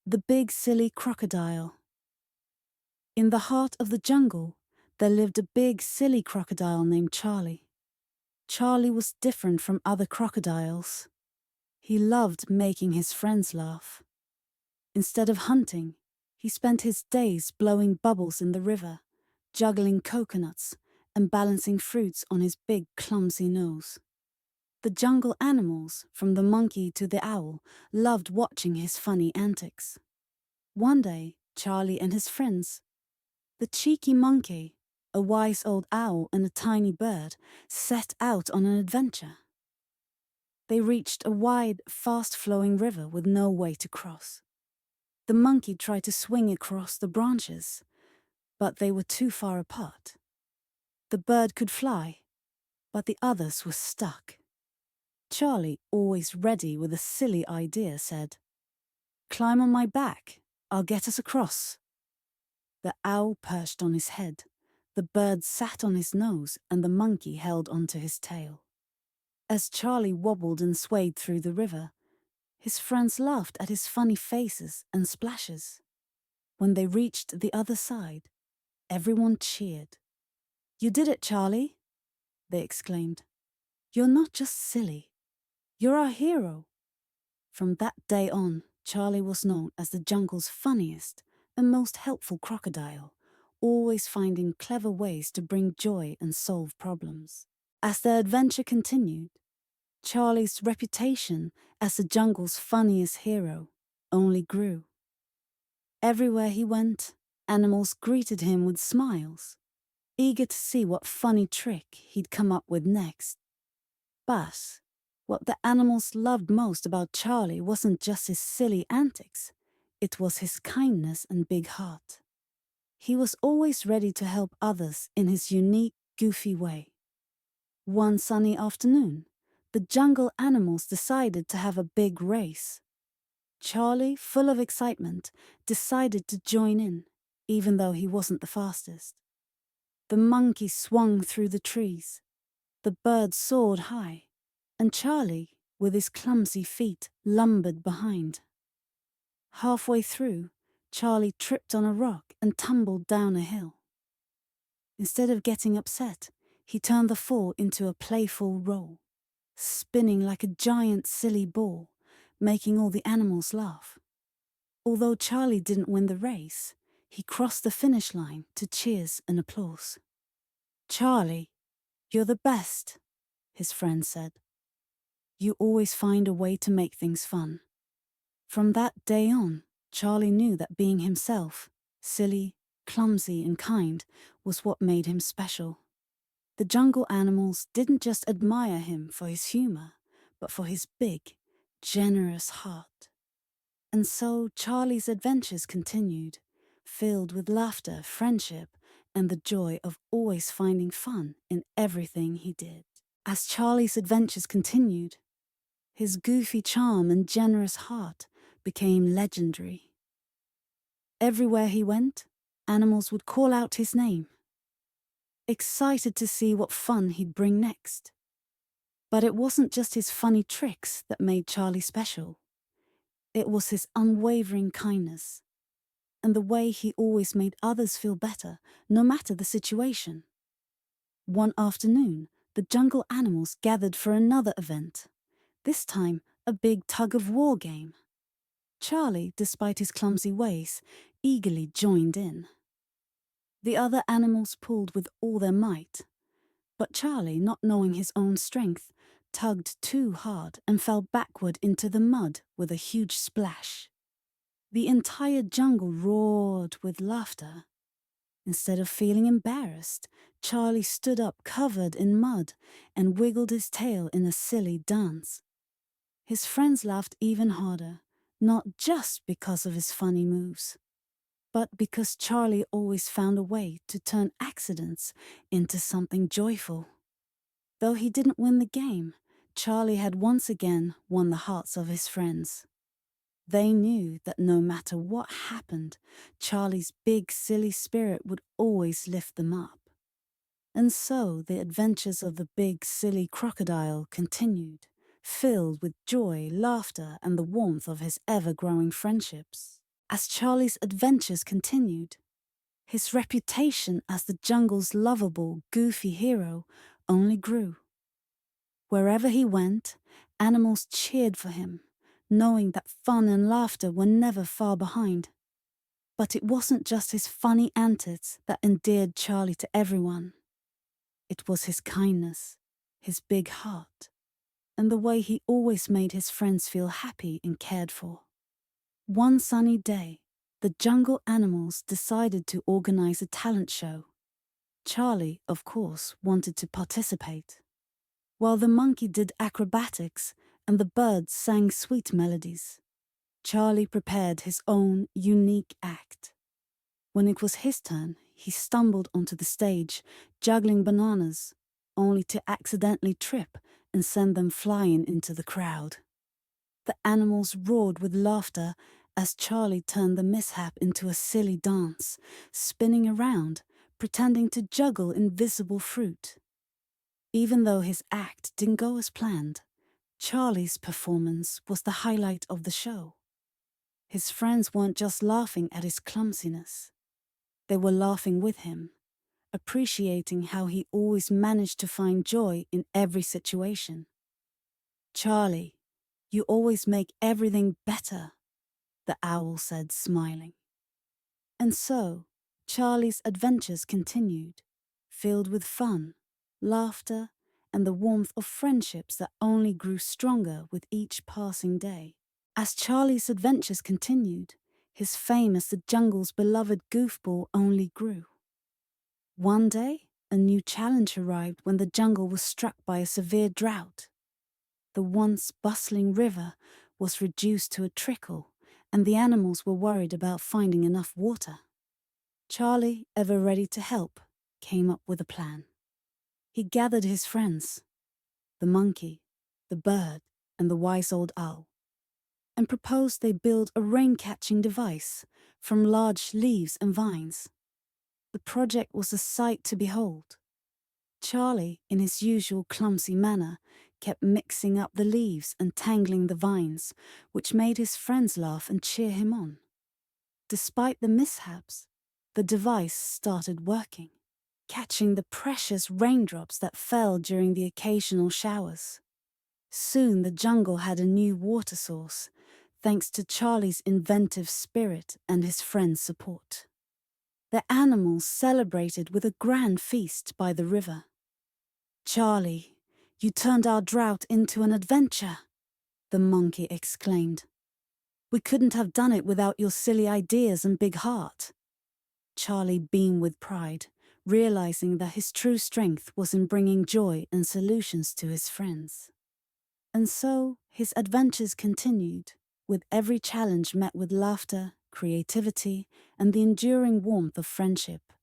The Big Silly Crocodile. In the heart of the jungle, there lived a big silly crocodile named Charlie. Charlie was different from other crocodiles. He loved making his friends laugh. Instead of hunting, he spent his days blowing bubbles in the river, juggling coconuts, and balancing fruits on his big, clumsy nose. The jungle animals, from the monkey to the owl, loved watching his funny antics. One day, Charlie and his friends, the cheeky monkey, a wise old owl, and a tiny bird, set out on an adventure. They reached a wide, fast-flowing river with no way to cross. The monkey tried to swing across the branches, but they were too far apart. The bird could fly, but the others were stuck. Charlie, always ready with a silly idea, said, "Climb on my back, I'll get us across." The owl perched on his head, the bird sat on his nose, and the monkey held onto his tail. As Charlie wobbled and swayed through the river, his friends laughed at his funny faces and splashes. When they reached the other side, everyone cheered. "You did it, Charlie," they exclaimed. "You're not just silly, you're our hero." From that day on, Charlie was known as the jungle's funniest and most helpful crocodile, always finding clever ways to bring joy and solve problems. As their adventure continued, Charlie's reputation as the jungle's funniest hero only grew. Everywhere he went, animals greeted him with smiles, eager to see what funny trick he'd come up with next. But what the animals loved most about Charlie wasn't just his silly antics, it was his kindness and big heart. He was always ready to help others in his unique, goofy way. One sunny afternoon, the jungle animals decided to have a big race. Charlie, full of excitement, decided to join in, even though he wasn't the fastest. The monkey swung through the trees, the bird soared high, and Charlie, with his clumsy feet, lumbered behind. Halfway through, Charlie tripped on a rock and tumbled down a hill. Instead of getting upset, he turned the fall into a playful roll, spinning like a giant silly ball, making all the animals laugh. Although Charlie didn't win the race, he crossed the finish line to cheers and applause. "Charlie, you're the best," his friends said. "You always find a way to make things fun." From that day on, Charlie knew that being himself, silly, clumsy, and kind, was what made him special. The jungle animals didn't just admire him for his humor, but for his big, generous heart. And so Charlie's adventures continued, filled with laughter, friendship, and the joy of always finding fun in everything he did. As Charlie's adventures continued, his goofy charm and generous heart became legendary. Everywhere he went, animals would call out his name, excited to see what fun he'd bring next. But it wasn't just his funny tricks that made Charlie special. It was his unwavering kindness, and the way he always made others feel better, no matter the situation. One afternoon, the jungle animals gathered for another event, this time a big tug-of-war game. Charlie, despite his clumsy ways, eagerly joined in. The other animals pulled with all their might, but Charlie, not knowing his own strength, tugged too hard and fell backward into the mud with a huge splash. The entire jungle roared with laughter. Instead of feeling embarrassed, Charlie stood up covered in mud and wiggled his tail in a silly dance. His friends laughed even harder, not just because of his funny moves, but because Charlie always found a way to turn accidents into something joyful. Though he didn't win the game, Charlie had once again won the hearts of his friends. They knew that no matter what happened, Charlie's big, silly spirit would always lift them up. And so the adventures of the big, silly crocodile continued, filled with joy, laughter, and the warmth of his ever-growing friendships. As Charlie's adventures continued, his reputation as the jungle's lovable, goofy hero only grew. Wherever he went, animals cheered for him, knowing that fun and laughter were never far behind. But it wasn't just his funny antics that endeared Charlie to everyone. It was his kindness, his big heart, and the way he always made his friends feel happy and cared for. One sunny day, the jungle animals decided to organize a talent show. Charlie, of course, wanted to participate. While the monkey did acrobatics and the birds sang sweet melodies, Charlie prepared his own unique act. When it was his turn, he stumbled onto the stage, juggling bananas, only to accidentally trip and send them flying into the crowd. The animals roared with laughter as Charlie turned the mishap into a silly dance, spinning around, pretending to juggle invisible fruit. Even though his act didn't go as planned, Charlie's performance was the highlight of the show. His friends weren't just laughing at his clumsiness. They were laughing with him, appreciating how he always managed to find joy in every situation. "Charlie, you always make everything better," the owl said, smiling. And so, Charlie's adventures continued, filled with fun, laughter, and the warmth of friendships that only grew stronger with each passing day. As Charlie's adventures continued, his fame as the jungle's beloved goofball only grew. One day, a new challenge arrived when the jungle was struck by a severe drought. The once bustling river was reduced to a trickle, and the animals were worried about finding enough water. Charlie, ever ready to help, came up with a plan. He gathered his friends, the monkey, the bird, and the wise old owl, and proposed they build a rain-catching device from large leaves and vines. The project was a sight to behold. Charlie, in his usual clumsy manner, kept mixing up the leaves and tangling the vines, which made his friends laugh and cheer him on. Despite the mishaps, the device started working, catching the precious raindrops that fell during the occasional showers. Soon the jungle had a new water source, thanks to Charlie's inventive spirit and his friends' support. The animals celebrated with a grand feast by the river. "Charlie, you turned our drought into an adventure," the monkey exclaimed. "We couldn't have done it without your silly ideas and big heart." Charlie beamed with pride, realizing that his true strength was in bringing joy and solutions to his friends. And so his adventures continued, with every challenge met with laughter, creativity, and the enduring warmth of friendship.